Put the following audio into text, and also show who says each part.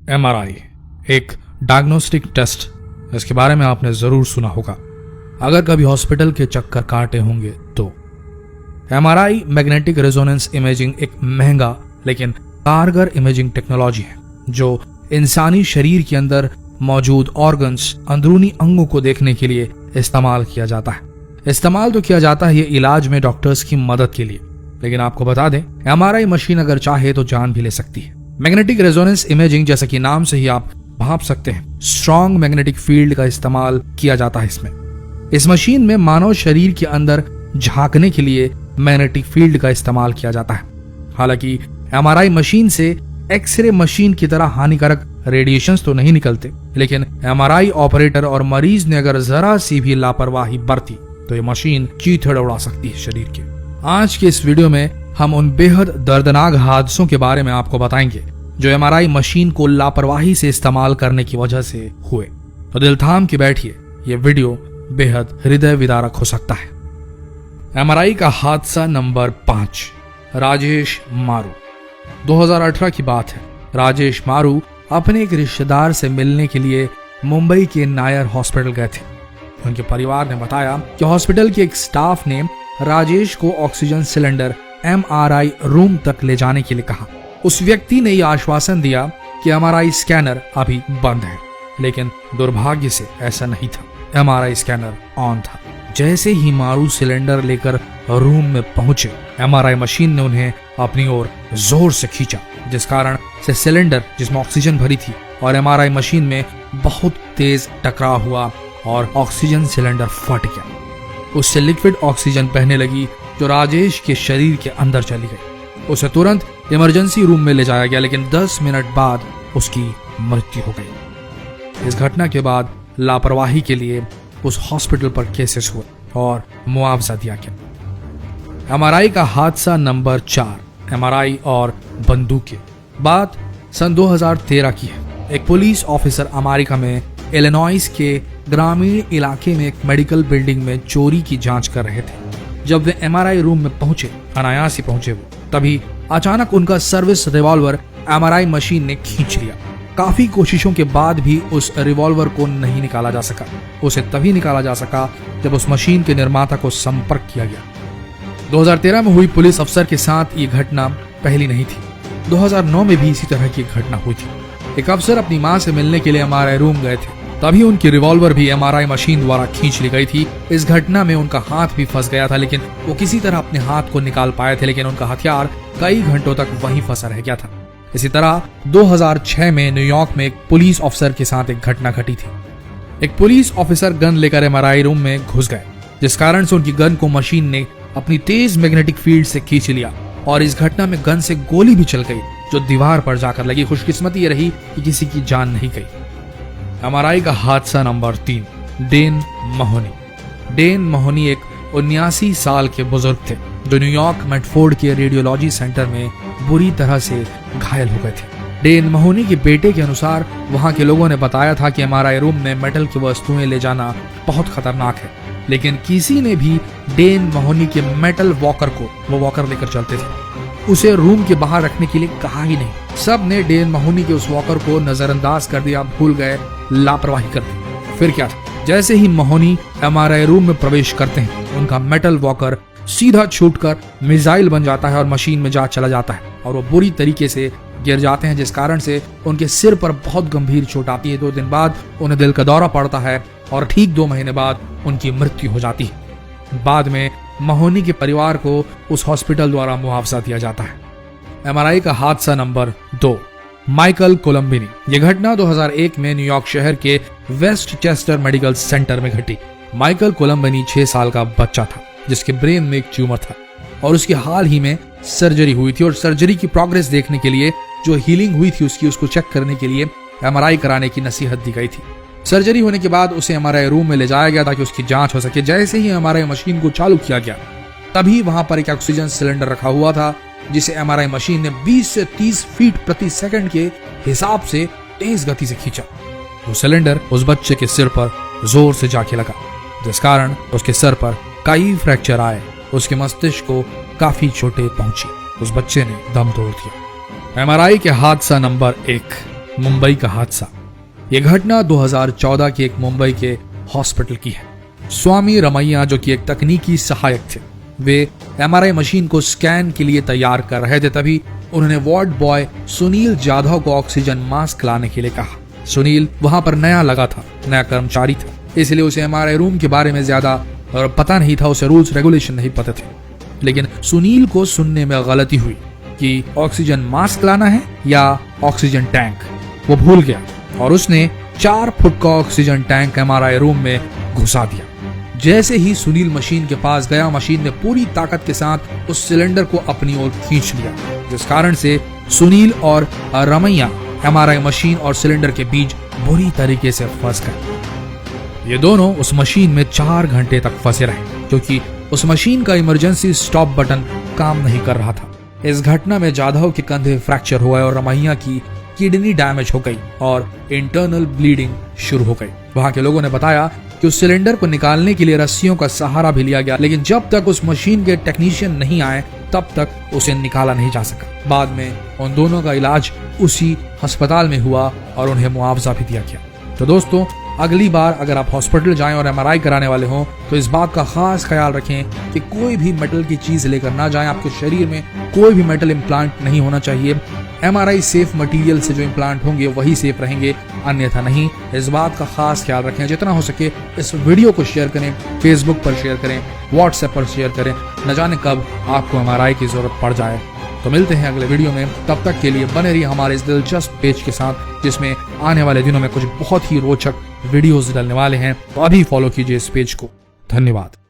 Speaker 1: MRI एक diagnostic test, इसके बारे में आपने जरूर सुना होगा अगर कभी हॉस्पिटल के चक्कर काटे होंगे तो। एमआरआई मैग्नेटिक रेजोनेंस इमेजिंग एक महंगा लेकिन कारगर इमेजिंग टेक्नोलॉजी है जो इंसानी शरीर के अंदर मौजूद ऑर्गन्स, अंदरूनी अंगों को देखने के लिए इस्तेमाल किया जाता है। इस्तेमाल तो किया जाता है ये इलाज में डॉक्टर्स की मदद के लिए, लेकिन आपको बता दें एमआरआई मशीन अगर चाहे तो जान भी ले सकती है। मैग्नेटिक रेजोनेंस इमेजिंग, जैसा कि नाम से ही आप भांप सकते हैं, स्ट्रॉन्ग मैग्नेटिक फील्ड का इस्तेमाल किया जाता है इसमें। इस मशीन में मानव शरीर के अंदर झांकने के लिए मैग्नेटिक फील्ड का इस्तेमाल किया जाता है। हालांकि एमआरआई मशीन से एक्सरे मशीन की तरह हानिकारक रेडिएशंस तो नहीं निकलते, लेकिन एमआरआई ऑपरेटर और मरीज ने अगर जरा सी भी लापरवाही बरती तो ये मशीन चीथड़ उड़ा सकती है शरीर के। आज के इस वीडियो में हम उन बेहद दर्दनाक हादसों के बारे में आपको बताएंगे जो एमआरआई मशीन को लापरवाही से इस्तेमाल करने की वजह से हुए। तो दिल थाम के बैठिए, ये वीडियो बेहद हृदय विदारक हो सकता है। एमआरआई का हादसा नंबर 5, राजेश मारू। 2018 की बात है। राजेश मारू अपने एक रिश्तेदार से मिलने के लिए मुंबई के नायर हॉस्पिटल गए थे। उनके परिवार ने बताया कि हॉस्पिटल के एक स्टाफ ने राजेश को ऑक्सीजन सिलेंडर एमआरआई रूम तक ले जाने के लिए कहा। उस व्यक्ति ने यह आश्वासन दिया कि एमआरआई स्कैनर अभी बंद है, लेकिन दुर्भाग्य से ऐसा नहीं था। एमआरआई स्कैनर ऑन था। जैसे ही मारू सिलेंडर लेकर रूम में पहुंचे, एमआरआई मशीन ने उन्हें अपनी ओर जोर से खींचा, जिस कारण से सिलेंडर जिसमें ऑक्सीजन भरी थी और एमआरआई मशीन में बहुत तेज टकराव हुआ और ऑक्सीजन सिलेंडर फट गया। उससे लिक्विड ऑक्सीजन बहने लगी जो राजेश के शरीर के अंदर चली गई। उसे तुरंत इमरजेंसी रूम में ले जाया गया, लेकिन 10 मिनट बाद उसकी मृत्यु हो गई। इस घटना के बाद लापरवाही के लिए उस हॉस्पिटल पर केसेस हुए और मुआवजा दिया गया। एमआरआई का हादसा नंबर 4, एमआरआई और बंदूकें। बात सन 2013 की है। एक पुलिस ऑफिसर अमेरिका में इलिनॉइस के ग्रामीण इलाके में एक मेडिकल बिल्डिंग में चोरी की जांच कर रहे थे। जब वे एमआरआई रूम में पहुंचे, अनायास ही पहुंचे वो, तभी अचानक उनका सर्विस रिवॉल्वर एमआरआई मशीन ने खींच लिया। काफी कोशिशों के बाद भी उस रिवॉल्वर को नहीं निकाला जा सका। उसे तभी निकाला जा सका जब उस मशीन के निर्माता को संपर्क किया गया। 2013 में हुई पुलिस अफसर के साथ ये घटना पहली नहीं थी। 2009 में भी इसी तरह की घटना हुई थी। एक अफसर अपनी मां से मिलने के लिए एमआरआई रूम गए थे, तभी उनकी रिवॉल्वर भी एमआरआई मशीन द्वारा खींच ली गई थी। इस घटना में उनका हाथ भी फंस गया था, लेकिन वो किसी तरह अपने हाथ को निकाल पाए थे, लेकिन उनका हथियार कई घंटों तक वहीं फंसा रह गया था। इसी तरह 2006 में न्यूयॉर्क में एक पुलिस ऑफिसर के साथ एक घटना घटी थी। एक पुलिस ऑफिसर गन लेकर एमआरआई रूम में घुस गए, जिस कारण से उनकी गन को मशीन ने अपनी तेज मैग्नेटिक फील्ड से खींच लिया और इस घटना में गन से गोली भी चल गई जो दीवार पर जाकर लगी। खुशकिस्मती ये रही कि किसी की जान नहीं गई। एमआरआई का हादसा नंबर 3, डेन महोनी। डेन महोनी एक 79 साल के बुजुर्ग थे जो न्यूयॉर्क मेडफोर्ड के रेडियोलॉजी सेंटर में बुरी तरह से घायल हो गए थे। डेन महोनी के बेटे के अनुसार वहां के लोगों ने बताया था कि एमआरआई रूम में मेटल की वस्तुएं ले जाना बहुत खतरनाक है, लेकिन किसी ने भी डेन महोनी के मेटल वॉकर को, वो वॉकर लेकर चलते थे, उसे रूम के बाहर रखने के लिए कहा ही नहीं। सब ने डेन महोनी के उस वॉकर को नजरअंदाज कर दिया, भूल गए, लापरवाही कर दी। फिर क्या था, जैसे ही महोनी एमआरआई रूम में प्रवेश करते हैं, उनका मेटल वॉकर सीधा छूटकर मिसाइल बन जाता है और मशीन में जा चला जाता है और वो बुरी तरीके से गिर जाते हैं, जिस कारण से उनके सिर पर बहुत गंभीर चोट आती है। 2 दिन बाद उन्हें दिल का दौरा पड़ता है और ठीक 2 महीने बाद उनकी मृत्यु हो जाती है। बाद में महोनी के परिवार को उस हॉस्पिटल द्वारा मुआवजा दिया जाता है। एमआरआई का हादसा नंबर 2, माइकल कोलंबिनी। यह घटना 2001 में न्यूयॉर्क शहर के वेस्ट चेस्टर मेडिकल सेंटर में घटी। माइकल कोलंबिनी 6 साल का बच्चा था जिसके ब्रेन में एक ट्यूमर था और उसकी हाल ही में सर्जरी हुई थी और सर्जरी की प्रोग्रेस देखने के लिए, जो हीलिंग हुई थी उसको चेक करने के लिए एमआरआई कराने की नसीहत दी गई थी। सर्जरी होने के बाद उसे एमआरआई रूम में ले जाया गया ताकि उसकी जांच हो सके। जैसे ही एमआरआई मशीन को चालू किया गया, तभी वहां पर एक ऑक्सीजन सिलेंडर रखा हुआ था जिसे एमआरआई मशीन ने 20 से 30 फीट प्रति सेकंड के हिसाब से तेज गति से खींचा। वो सिलेंडर उस बच्चे के सिर पर जोर से जाके लगा, जिस कारण उसके सर पर कई फ्रैक्चर आए। उसके मस्तिष्क को काफी चोटें पहुंची। उस बच्चे ने दम तोड़ दिया। एमआरआई के हादसा नंबर 1, मुंबई का हादसा। यह घटना 2014 के एक मुंबई के हॉस्पिटल की है। स्वामी रमैया, जो कि एक तकनीकी सहायक थे, वे MRI मशीन को स्कैन के लिए तैयार कर रहे थे। तभी उन्होंने वार्ड बॉय सुनील जाधव को ऑक्सीजन मास्क लाने के लिए कहा। सुनील वहां पर नया लगा था, नया कर्मचारी था, इसलिए उसे MRI रूम के बारे में ज्यादा पता नहीं था, उसे रूल्स रेगुलेशन नहीं पता थे। लेकिन सुनील को सुनने में गलती हुई कि ऑक्सीजन मास्क लाना है या ऑक्सीजन टैंक। वो भूल गया और उसने 4 फुट का ऑक्सीजन टैंक MRI रूम में घुसा दिया। जैसे ही सुनील मशीन के पास गया, मशीन ने पूरी ताकत के साथ उस सिलेंडर को अपनी ओर खींच लिया, जिस कारण से सुनील और रमैया MRI मशीन और सिलेंडर के बीच बुरी तरीके से फंस गए। ये दोनों उस मशीन में 4 घंटे तक फंसे रहे, क्योंकि उस मशीन का इमरजेंसी स्टॉप बटन काम नहीं कर रहा था। इस घटना में जाधव के कंधे फ्रैक्चर हुए और रमैया की किडनी डैमेज हो गई और इंटरनल ब्लीडिंग शुरू हो गई। वहां के लोगों ने बताया कि उस सिलेंडर को निकालने के लिए रस्सियों का सहारा भी लिया गया, लेकिन जब तक उस मशीन के टेक्नीशियन नहीं आए तब तक उसे निकाला नहीं जा सका। बाद में उन दोनों का इलाज उसी अस्पताल में हुआ और उन्हें मुआवजा भी दिया गया। तो दोस्तों, अगली बार अगर आप हॉस्पिटल जाएं और MRI कराने वाले हों तो इस बात का खास ख्याल रखें कि कोई भी मेटल की चीज लेकर ना जाएं। आपके शरीर में कोई भी मेटल इम्प्लांट नहीं होना चाहिए। MRI सेफ मटेरियल से जो इम्प्लांट होंगे वही सेफ रहेंगे, अन्यथा नहीं। इस बात का खास ख्याल रखें। जितना हो सके इस वीडियो को शेयर करें, फेसबुक पर शेयर करें, व्हाट्सएप पर शेयर करें। न जाने कब आपको MRI की जरूरत पड़ जाए। तो मिलते हैं अगले वीडियो में, तब तक के लिए बने रहिए हमारे इस दिलचस्प पेज के साथ, जिसमें आने वाले दिनों में कुछ बहुत ही रोचक वीडियोस डलने वाले हैं। तो अभी फॉलो कीजिए इस पेज को। धन्यवाद।